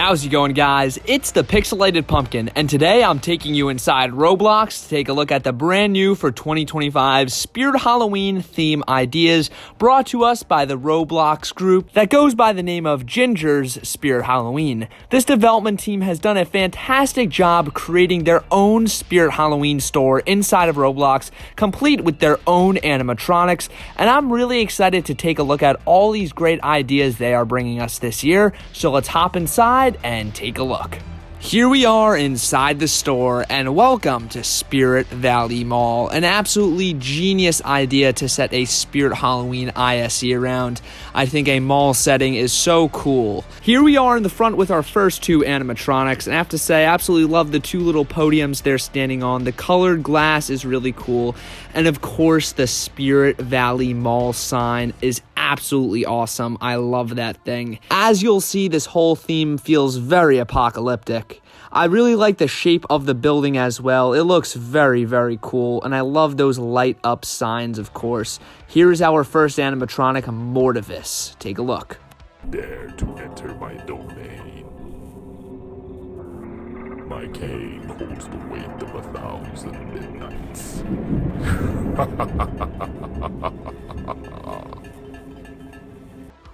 How's it going, guys? It's the Pixelated Pumpkin, and today I'm taking you inside Roblox to take a look at the brand new for 2025 Spirit Halloween theme ideas brought to us by the Roblox group that goes by the name of Ginger's Spirit Halloween. This development team has done a fantastic job creating their own Spirit Halloween store inside of Roblox, complete with their own animatronics, and I'm really excited to take a look at all these great ideas they are bringing us this year, so let's hop inside and take a look. Here we are inside the store, and welcome to Spirit Valley Mall, an absolutely genius idea to set a Spirit Halloween ISE around. I think a mall setting is so cool. Here we are in the front with our first two animatronics, and I have to say I absolutely love the two little podiums they're standing on. The colored glass is really cool, and of course the Spirit Valley Mall sign is absolutely awesome. I love that thing. As you'll see, this whole theme feels very apocalyptic. I really like the shape of the building as well. It looks very, very cool, and I love those light up signs, of course. Here's our first animatronic, Mortivis. Take a look. Dare to enter my domain. My cane holds the weight of 1,000 midnights.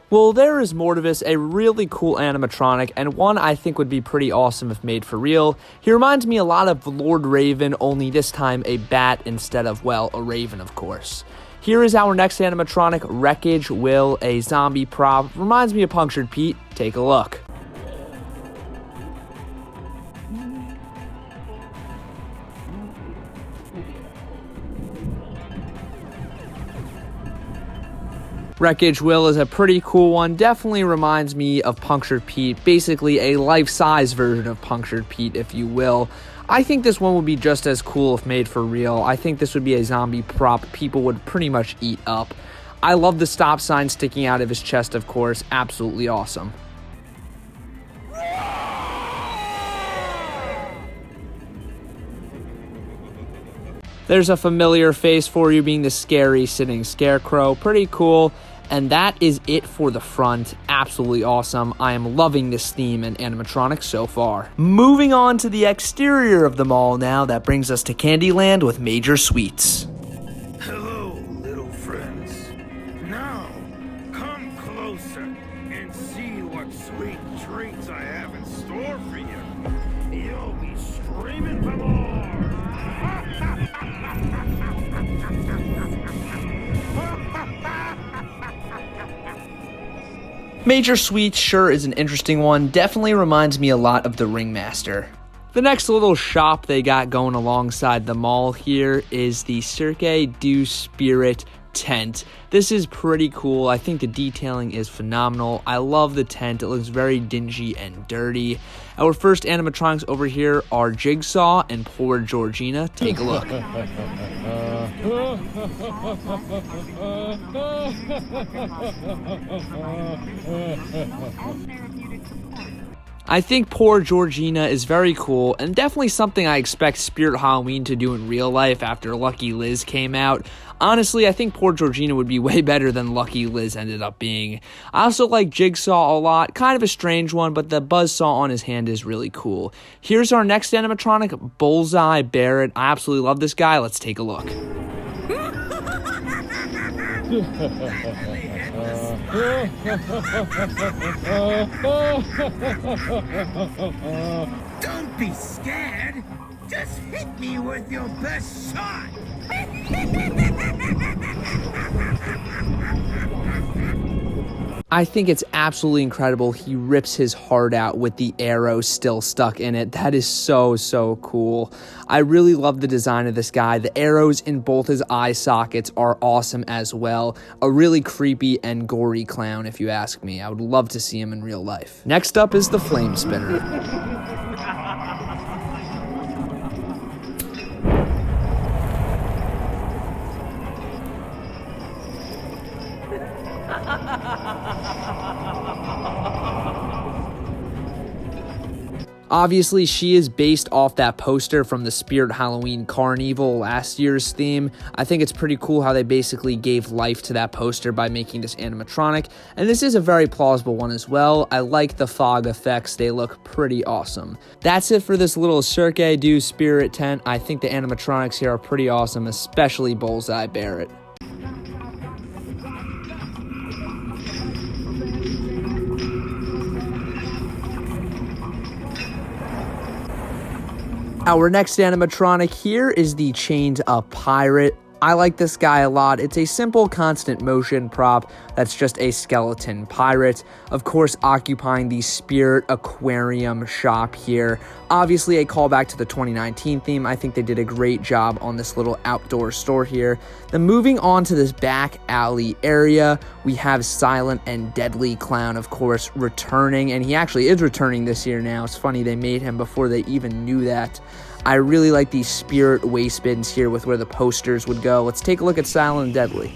Well, there is Mortivis, a really cool animatronic, and one I think would be pretty awesome if made for real. He reminds me a lot of Lord Raven, only this time a bat instead of, well, a raven, of course. Here is our next animatronic, Wreckage Will, a zombie prop. Reminds me of Punctured Pete. Take a look. Wreckage Will is a pretty cool one, definitely reminds me of Punctured Pete, basically a life-size version of Punctured Pete, if you will. I think this one would be just as cool if made for real. I think this would be a zombie prop people would pretty much eat up. I love the stop sign sticking out of his chest, of course, absolutely awesome. There's a familiar face for you, being the scary sitting scarecrow. Pretty cool. And that is it for the front. Absolutely awesome. I am loving this theme and animatronics so far. Moving on to the exterior of the mall now, that brings us to Candyland with Major Sweets. Hello, little friends. Now, come closer and see what sweet treats I have in store for you. You'll be screaming for more. Major Sweets sure is an interesting one, definitely reminds me a lot of the Ringmaster. The next little shop they got going alongside the mall here is the Cirque du Spirit tent. This is pretty cool. I think the detailing is phenomenal. I love the tent. It looks very dingy and dirty. Our first animatronics over here are Jigsaw and poor Georgina. Take a look. I think poor Georgina is very cool, and definitely something I expect Spirit Halloween to do in real life after Lucky Liz came out. Honestly, I think poor Georgina would be way better than Lucky Liz ended up being. I also like Jigsaw a lot, kind of a strange one, but the buzzsaw on his hand is really cool. Here's our next animatronic, Bullseye Barrett. I absolutely love this guy. Let's take a look. Don't be scared. Just hit me with your best shot. I think it's absolutely incredible. He rips his heart out with the arrow still stuck in it. That is so, so cool. I really love the design of this guy. The arrows in both his eye sockets are awesome as well. A really creepy and gory clown, if you ask me. I would love to see him in real life. Next up is the Flame Spinner. Obviously, she is based off that poster from the Spirit Halloween Carnival last year's theme. I think it's pretty cool how they basically gave life to that poster by making this animatronic, and this is a very plausible one as well. I like the fog effects. They look pretty awesome. That's it for this little Cirque du Spirit tent. I think the animatronics here are pretty awesome, especially Bullseye Barrett. Our next animatronic here is the chained up pirate. I like this guy a lot. It's a simple constant motion prop that's just a skeleton pirate, of course occupying the Spirit Aquarium shop here. Obviously a callback to the 2019 theme. I think they did a great job on this little outdoor store here. Then moving on to this back alley area, we have Silent and Deadly Clown, of course, returning, and he actually is returning this year now. It's funny they made him before they even knew that. I really like these spirit waste bins here with where the posters would go. Let's take a look at Silent and Deadly.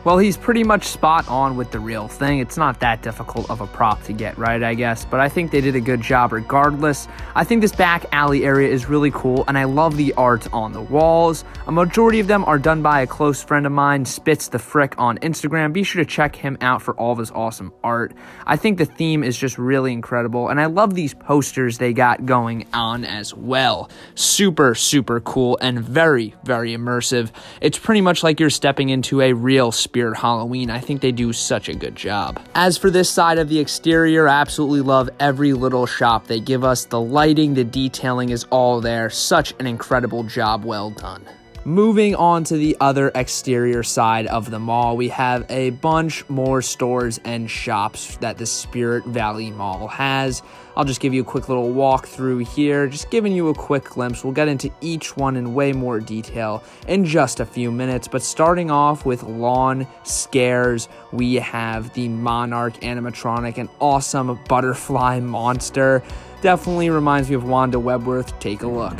Well, he's pretty much spot on with the real thing. It's not that difficult of a prop to get right, I guess, but I think they did a good job regardless. I think this back alley area is really cool, and I love the art on the walls. A majority of them are done by a close friend of mine, Spitz the Frick on Instagram. Be sure to check him out for all of his awesome art. I think the theme is just really incredible, and I love these posters they got going on as well. Super, super cool and very, very immersive. It's pretty much like you're stepping into a real Spirit Halloween. I think they do such a good job. As for this side of the exterior, I absolutely love every little shop they give us. The lighting, the detailing is all there. Such an incredible job, well done. Moving on to the other exterior side of the mall, we have a bunch more stores and shops that the Spirit Valley Mall has. I'll just give you a quick little walk through here, just giving you a quick glimpse. We'll get into each one in way more detail in just a few minutes, but starting off with Lawn Scares, we have the Monarch animatronic, an awesome butterfly monster. Definitely reminds me of Wanda Webworth. Take a look.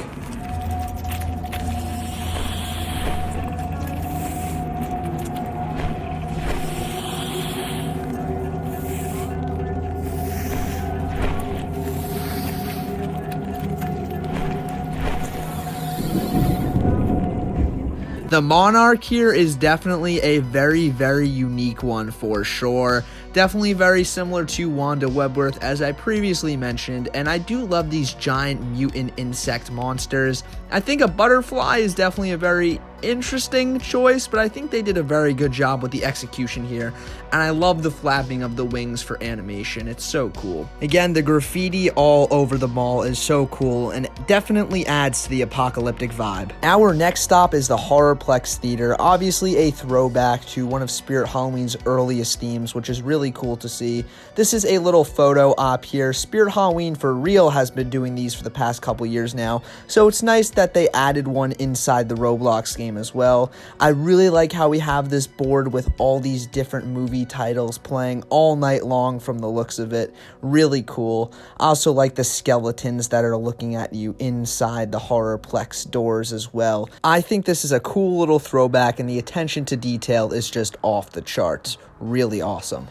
The Monarch here is definitely a very, very unique one for sure. Definitely very similar to Wanda Webworth, as I previously mentioned, and I do love these giant mutant insect monsters. I think a butterfly is definitely a very interesting choice, but I think they did a very good job with the execution here, and I love the flapping of the wings for animation. It's so cool. Again, the graffiti all over the mall is so cool and definitely adds to the apocalyptic vibe. Our next stop is the Horrorplex Theater, obviously a throwback to one of Spirit Halloween's earliest themes, which is really cool to see. This is a little photo op here. Spirit Halloween for real has been doing these for the past couple years now, so it's nice that they added one inside the Roblox game as well. I really like how we have this board with all these different movie titles playing all night long from the looks of it. Really cool. I also like the skeletons that are looking at you inside the Horrorplex doors as well. I think this is a cool little throwback, and the attention to detail is just off the charts. Really awesome.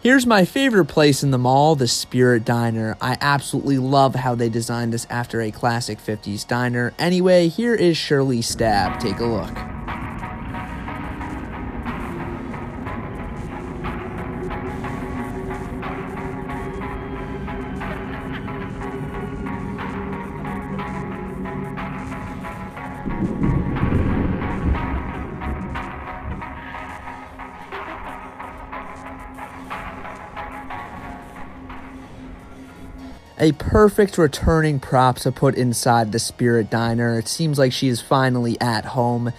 Here's my favorite place in the mall, the Spirit Diner. I absolutely love how they designed this after a classic 50s diner. Anyway, here is Shirley Stab. Take a look. A perfect returning prop to put inside the Spirit Diner. It seems like she is finally at home.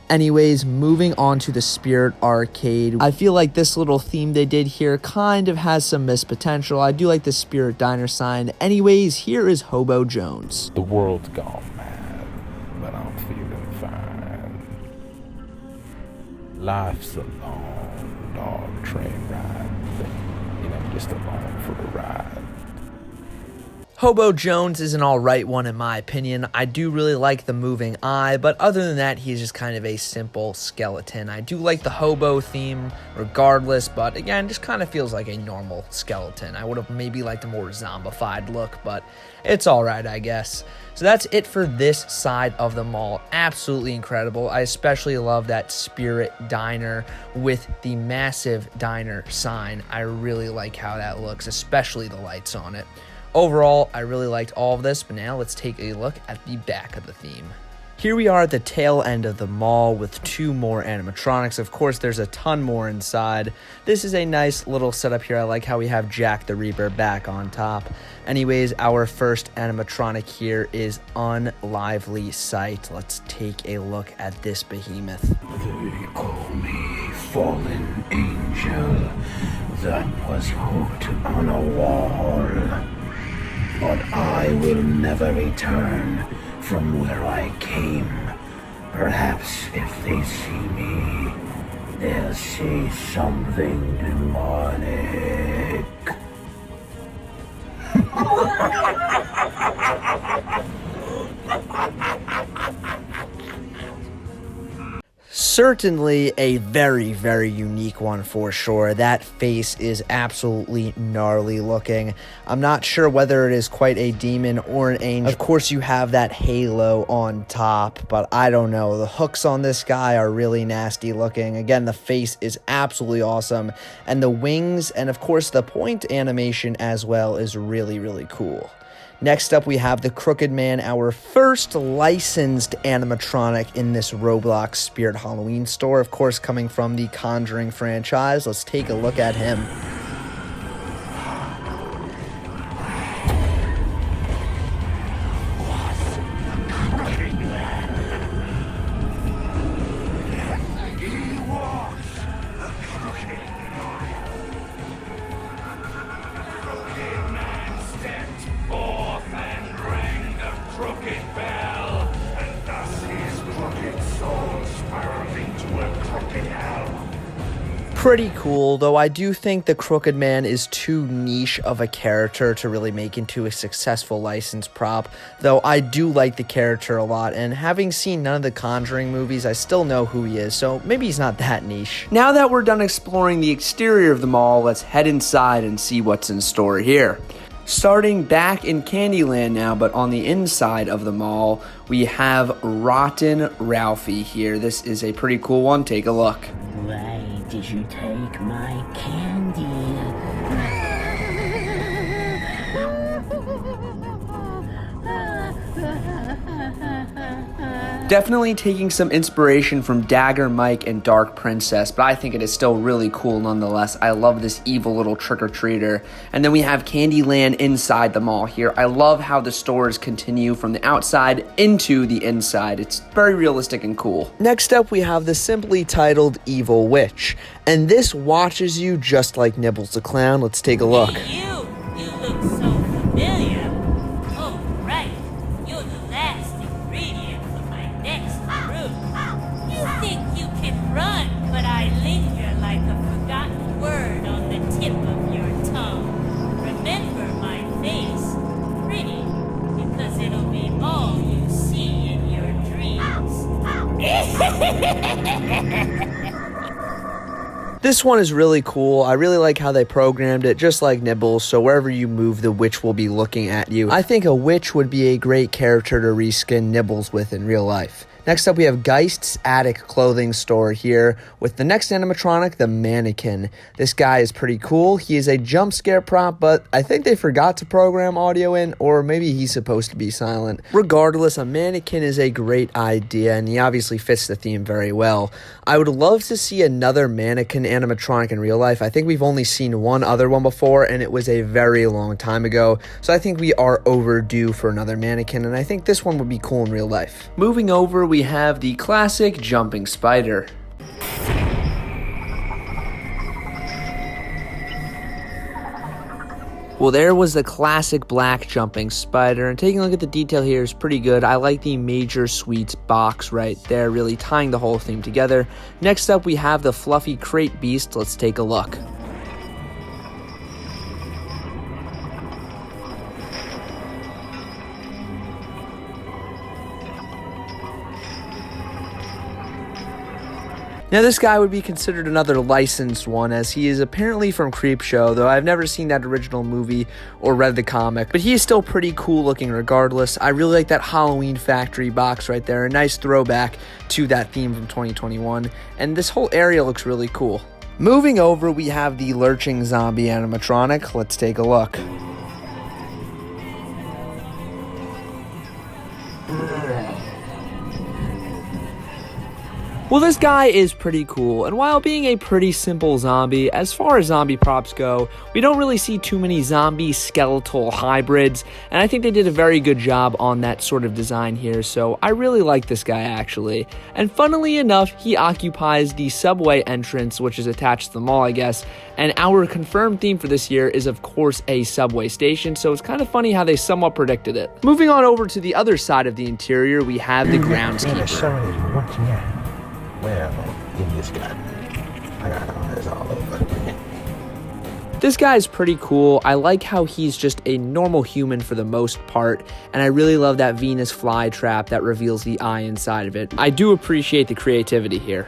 Anyways, moving on to the Spirit Arcade. I feel like this little theme they did here kind of has some missed potential. I do like the Spirit Diner sign. Anyways, here is Hobo Jones. The world's gone mad, but I'm feeling fine. Life's a long, dog train ride, and I'm just along for the ride. Hobo Jones is an alright one in my opinion. I do really like the moving eye, but other than that, he's just kind of a simple skeleton. I do like the hobo theme regardless, but again, just kind of feels like a normal skeleton. I would have maybe liked a more zombified look, but it's alright, I guess. So that's it for this side of the mall. Absolutely incredible. I especially love that Spirit Diner with the massive diner sign. I really like how that looks, especially the lights on it. Overall, I really liked all of this, but now let's take a look at the back of the theme. Here we are at the tail end of the mall with 2 more animatronics. Of course, there's a ton more inside. This is a nice little setup here. I like how we have Jack the Reaper back on top. Anyways, our first animatronic here is Unlively Sight. Let's take a look at this behemoth. They call me Fallen Angel that was hooked on a wall. But I will never return from where I came. Perhaps if they see me, they'll see something demonic. Certainly a very, very unique one for sure. That face is absolutely gnarly looking. I'm not sure whether it is quite a demon or an angel. Of course, you have that halo on top, but I don't know. The hooks on this guy are really nasty looking. Again, the face is absolutely awesome, and the wings and, of course, the point animation as well is really, really cool. Next up, we have the Crooked Man, our first licensed animatronic in this Roblox Spirit Halloween store. Of course, coming from the Conjuring franchise. Let's take a look at him. Pretty cool, though I do think the Crooked Man is too niche of a character to really make into a successful licensed prop, though I do like the character a lot, and having seen none of the Conjuring movies, I still know who he is, so maybe he's not that niche. Now that we're done exploring the exterior of the mall, let's head inside and see what's in store here. Starting back in Candyland now, but on the inside of the mall, we have Rotten Ralphie here. This is a pretty cool one. Take a look. Why did you take my candy? Definitely taking some inspiration from Dagger Mike and Dark Princess, but I think it is still really cool nonetheless. I love this evil little trick-or-treater. And then we have Candyland inside the mall here. I love how the stores continue from the outside into the inside. It's very realistic and cool. Next up, we have the simply titled Evil Witch. And this watches you just like Nibbles the Clown. Let's take a look. Hey, you look so familiar. Oh, right. You're the last ingredient for my next brew. You think you can run, but I linger like a forgotten word on the tip of your tongue. Remember my face, pretty, because it'll be all you see in your dreams. This one is really cool. I really like how they programmed it, just like Nibbles, so wherever you move, the witch will be looking at you. I think a witch would be a great character to reskin Nibbles with in real life. Next up, we have Geist's Attic clothing store here with the next animatronic, the Mannequin. This guy is pretty cool. He is a jump scare prop, but I think they forgot to program audio in, or maybe he's supposed to be silent. Regardless, a mannequin is a great idea, and he obviously fits the theme very well. I would love to see another mannequin animatronic in real life. I think we've only seen one other one before, and it was a very long time ago, so I think we are overdue for another mannequin, and I think this one would be cool in real life. Moving over, we have the classic jumping spider. Well, there was the classic black jumping spider, and taking a look at the detail here is pretty good. I like the Major Sweets box right there, really tying the whole theme together. Next up, we have the fluffy crate beast. Let's take a look. Now this guy would be considered another licensed one, as he is apparently from Creepshow, though I've never seen that original movie or read the comic, but he is still pretty cool looking regardless. I really like that Halloween factory box right there, a nice throwback to that theme from 2021, and this whole area looks really cool. Moving over, we have the lurching zombie animatronic. Let's take a look. Well, this guy is pretty cool, and while being a pretty simple zombie, as far as zombie props go, we don't really see too many zombie skeletal hybrids, and I think they did a very good job on that sort of design here, so I really like this guy actually. And funnily enough, he occupies the subway entrance, which is attached to the mall, I guess, and our confirmed theme for this year is of course a subway station, so it's kind of funny how they somewhat predicted it. Moving on over to the other side of the interior, we have the groundskeeper. Well, in this garden, I got all this all over. This guy is pretty cool. I like how he's just a normal human for the most part, and I really love that Venus flytrap that reveals the eye inside of it. I do appreciate the creativity here.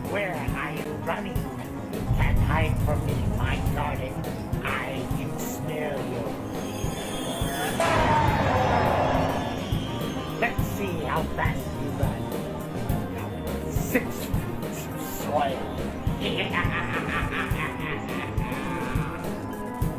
Where are you running? You can't hide from me, my darling. I can smell you. Let's see how fast you run. 6 feet soil.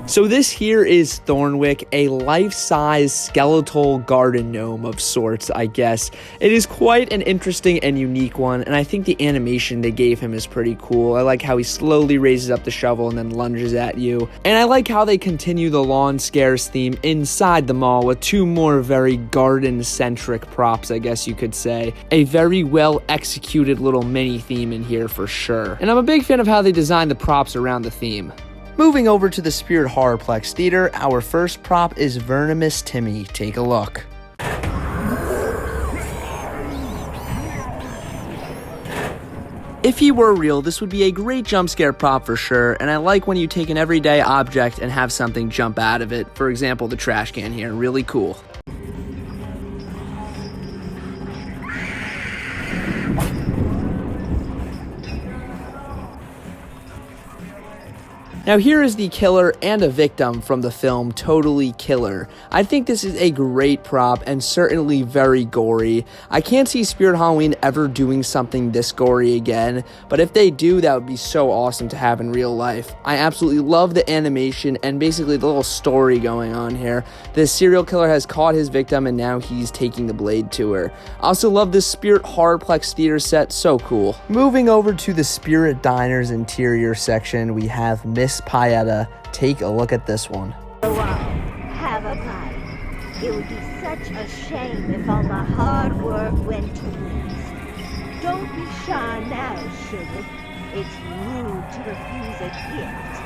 So this here is Thornwick, a life-size skeletal garden gnome of sorts, I guess. It is quite an interesting and unique one, and I think the animation they gave him is pretty cool. I like how he slowly raises up the shovel and then lunges at you. And I like how they continue the lawn scares theme inside the mall with 2 more very garden-centric props, I guess you could say. A very well-executed little mini theme in here for sure. And I'm a big fan of how they designed the props around the theme. Moving over to the Spirit Horrorplex Theater, our first prop is Venomous Timmy. Take a look. If he were real, this would be a great jump scare prop for sure, and I like when you take an everyday object and have something jump out of it. For example, the trash can here, really cool. Now here is the killer and a victim from the film Totally Killer. I think this is a great prop and certainly very gory. I can't see Spirit Halloween ever doing something this gory again, but if they do, that would be so awesome to have in real life. I absolutely love the animation and basically the little story going on here. This serial killer has caught his victim and now he's taking the blade to her. I also love this Spirit Horrorplex Theater set, so cool. Moving over to the Spirit Diner's interior section, we have Miss Pieta. Take a look at this one. Have a bite. It would be such a shame if all the hard work went to waste. Don't be shy now, sugar. It's rude to refuse a gift,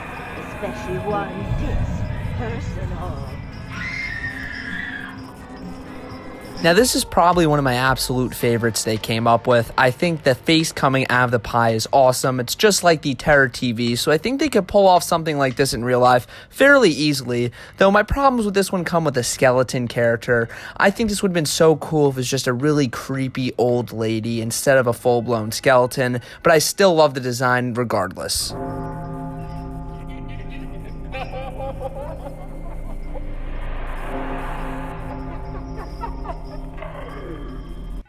especially one this personal. Now this is probably one of my absolute favorites they came up with. I think the face coming out of the pie is awesome. It's just like the Terror TV, so I think they could pull off something like this in real life fairly easily, though my problems with this one come with the skeleton character. I think this would have been so cool if it was just a really creepy old lady instead of a full-blown skeleton, but I still love the design regardless.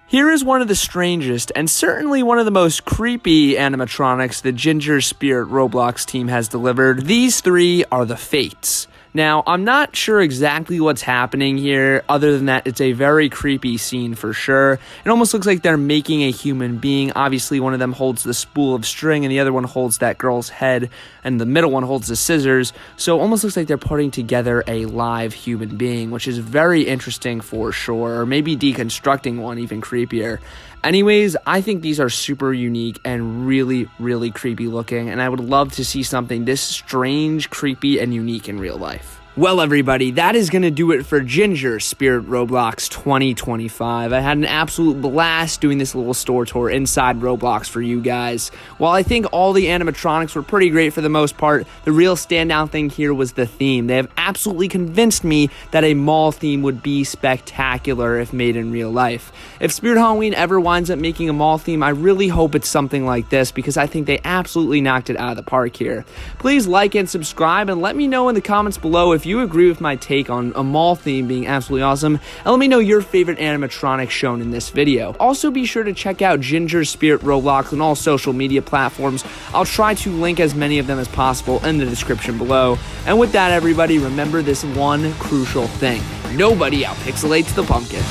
Here is one of the strangest and certainly one of the most creepy animatronics the Ginger Spirit Roblox team has delivered. These 3 are the Fates. Now, I'm not sure exactly what's happening here, other than that it's a very creepy scene for sure. It almost looks like they're making a human being. Obviously, one of them holds the spool of string, and the other one holds that girl's head, and the middle one holds the scissors. So it almost looks like they're putting together a live human being, which is very interesting for sure, or maybe deconstructing one even creepier. Anyways, I think these are super unique and really, really creepy looking, and I would love to see something this strange, creepy, and unique in real life. Well, everybody, that is going to do it for Ginger Spirit Roblox 2025. I had an absolute blast doing this little store tour inside Roblox for you guys. While I think all the animatronics were pretty great for the most part, the real standout thing here was the theme. They have absolutely convinced me that a mall theme would be spectacular if made in real life. If Spirit Halloween ever winds up making a mall theme, I really hope it's something like this because I think they absolutely knocked it out of the park here. Please like and subscribe and let me know in the comments below if you agree with my take on a mall theme being absolutely awesome, and let me know your favorite animatronics shown in this video. Also, be sure to check out Ginger Spirit Roblox on all social media platforms. I'll try to link as many of them as possible in the description below. And with that, everybody, remember this one crucial thing: nobody outpixelates the pumpkin.